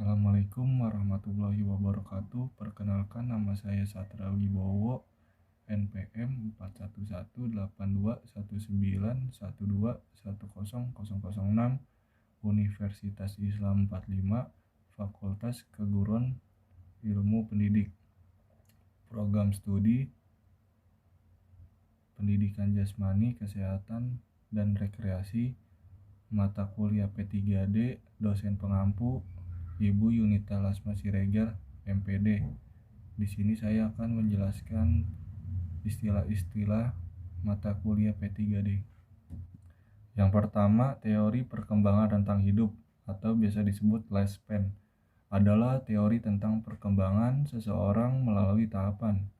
Assalamualaikum warahmatullahi wabarakatuh. Perkenalkan, nama saya Satra Wibowo, NPM 41182191210006, Universitas Islam 45, Fakultas Keguruan Ilmu Pendidik. Program studi Pendidikan Jasmani, Kesehatan, dan Rekreasi. Mata kuliah P3D, dosen pengampu Ibu Yunita Lasma Siregar, MPD. Di sini saya akan menjelaskan istilah-istilah mata kuliah P3D. Yang pertama, teori perkembangan rentang hidup atau biasa disebut lifespan adalah teori tentang perkembangan seseorang melalui tahapan.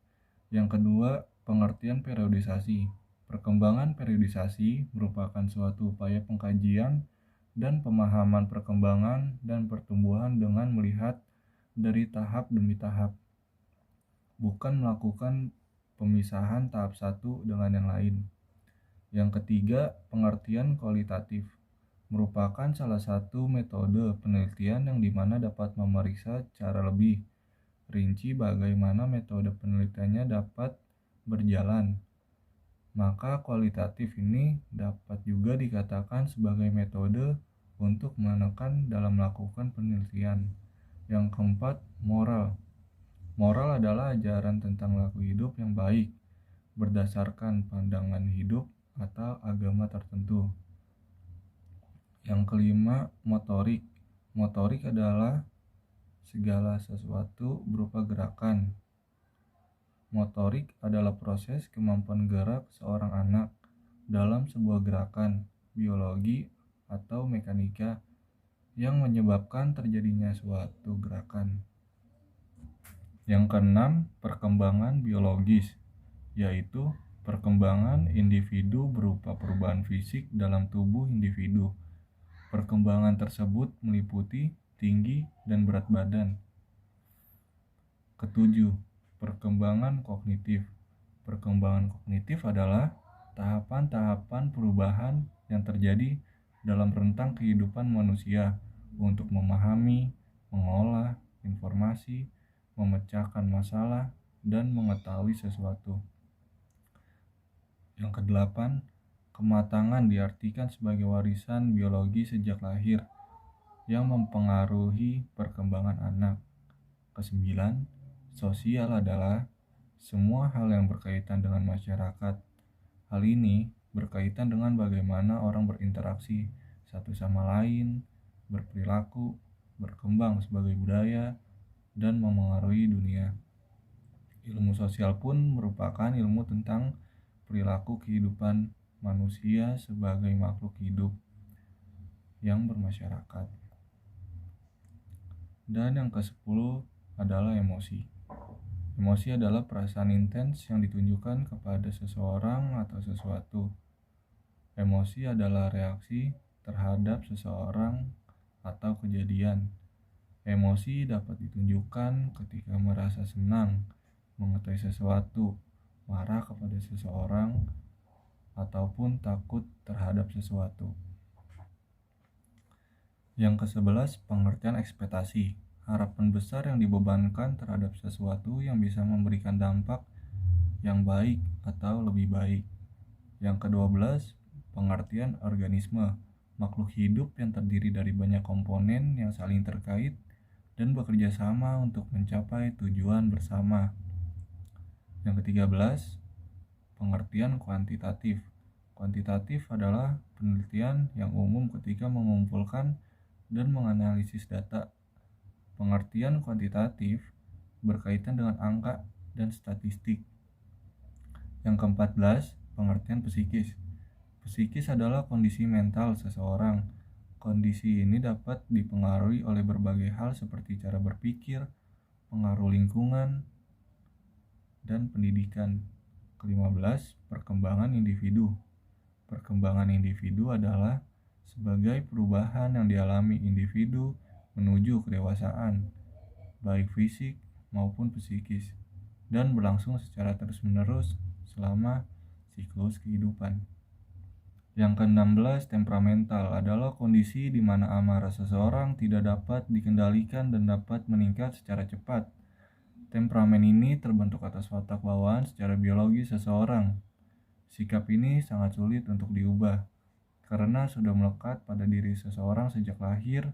Yang kedua, pengertian periodisasi. Perkembangan periodisasi merupakan suatu upaya pengkajian dan pemahaman perkembangan dan pertumbuhan dengan melihat dari tahap demi tahap, bukan melakukan pemisahan tahap satu dengan yang lain. Yang ketiga, pengertian kualitatif merupakan salah satu metode penelitian yang dimana dapat memeriksa secara lebih rinci bagaimana metode penelitiannya dapat berjalan. Maka kualitatif ini dapat juga dikatakan sebagai metode untuk menekan dalam melakukan penelitian. Yang keempat, moral. Moral adalah ajaran tentang laku hidup yang baik berdasarkan pandangan hidup atau agama tertentu. Yang kelima, motorik. Motorik adalah segala sesuatu berupa gerakan. Motorik adalah proses kemampuan gerak seorang anak dalam sebuah gerakan biologi atau mekanika yang menyebabkan terjadinya suatu gerakan. Yang keenam, perkembangan biologis, yaitu perkembangan individu berupa perubahan fisik dalam tubuh individu. Perkembangan tersebut meliputi tinggi dan berat badan. Ketujuh, perkembangan kognitif. Perkembangan kognitif adalah tahapan-tahapan perubahan yang terjadi dalam rentang kehidupan manusia untuk memahami, mengolah informasi, memecahkan masalah, dan mengetahui sesuatu. Yang kedelapan, kematangan diartikan sebagai warisan biologi sejak lahir yang mempengaruhi perkembangan anak. Kesembilan, sosial adalah semua hal yang berkaitan dengan masyarakat. Hal ini berkaitan dengan bagaimana orang berinteraksi satu sama lain, berperilaku, berkembang sebagai budaya, dan memengaruhi dunia. Ilmu sosial pun merupakan ilmu tentang perilaku kehidupan manusia sebagai makhluk hidup yang bermasyarakat. Dan yang ke-10 adalah emosi. Emosi adalah perasaan intens yang ditunjukkan kepada seseorang atau sesuatu. Emosi adalah reaksi terhadap seseorang atau kejadian. Emosi dapat ditunjukkan ketika merasa senang, mengetahui sesuatu, marah kepada seseorang, ataupun takut terhadap sesuatu. Yang ke-11, pengertian ekspektasi. Harapan besar yang dibebankan terhadap sesuatu yang bisa memberikan dampak yang baik atau lebih baik. Yang ke-12, pengertian organisme. Makhluk hidup yang terdiri dari banyak komponen yang saling terkait dan bekerja sama untuk mencapai tujuan bersama. Yang ke-13, pengertian kuantitatif. Kuantitatif adalah penelitian yang umum ketika mengumpulkan dan menganalisis data. Pengertian kuantitatif berkaitan dengan angka dan statistik. Yang ke-14, pengertian psikis. Psikis adalah kondisi mental seseorang. Kondisi ini dapat dipengaruhi oleh berbagai hal seperti cara berpikir, pengaruh lingkungan, dan pendidikan. Ke-15, perkembangan individu. Perkembangan individu adalah sebagai perubahan yang dialami individu menuju kedewasaan, baik fisik maupun psikis, dan berlangsung secara terus-menerus selama siklus kehidupan. Yang ke-16, temperamental adalah kondisi di mana amarah seseorang tidak dapat dikendalikan dan dapat meningkat secara cepat. Temperamen ini terbentuk atas watak bawaan secara biologis seseorang. Sikap ini sangat sulit untuk diubah karena sudah melekat pada diri seseorang sejak lahir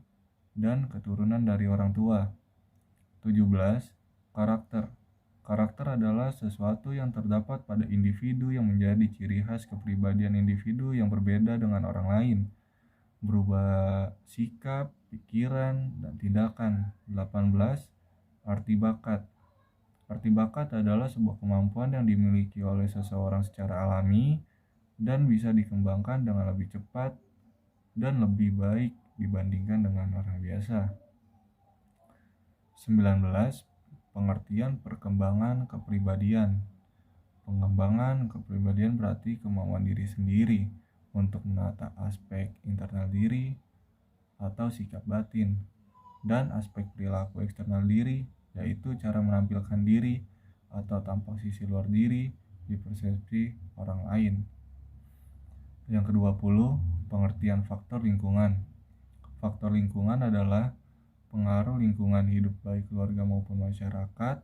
dan keturunan dari orang tua. 17. Karakter. Karakter adalah sesuatu yang terdapat pada individu yang menjadi ciri khas kepribadian individu yang berbeda dengan orang lain, berubah sikap, pikiran, dan tindakan. 18. Arti bakat. Arti bakat adalah sebuah kemampuan yang dimiliki oleh seseorang secara alami dan bisa dikembangkan dengan lebih cepat dan lebih baik dibandingkan dengan orang biasa. 19. Pengertian perkembangan kepribadian. Pengembangan kepribadian berarti kemauan diri sendiri untuk menata aspek internal diri atau sikap batin, dan aspek perilaku eksternal diri, yaitu cara menampilkan diri atau tampak sisi luar diri di persepsi orang lain. Yang ke-20, pengertian faktor lingkungan. Faktor lingkungan adalah pengaruh lingkungan hidup baik keluarga maupun masyarakat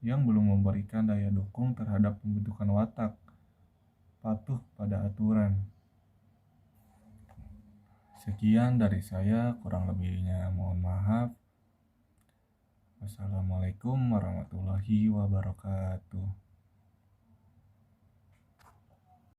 yang belum memberikan daya dukung terhadap pembentukan watak patuh pada aturan. Sekian dari saya, kurang lebihnya mohon maaf. Wassalamualaikum warahmatullahi wabarakatuh.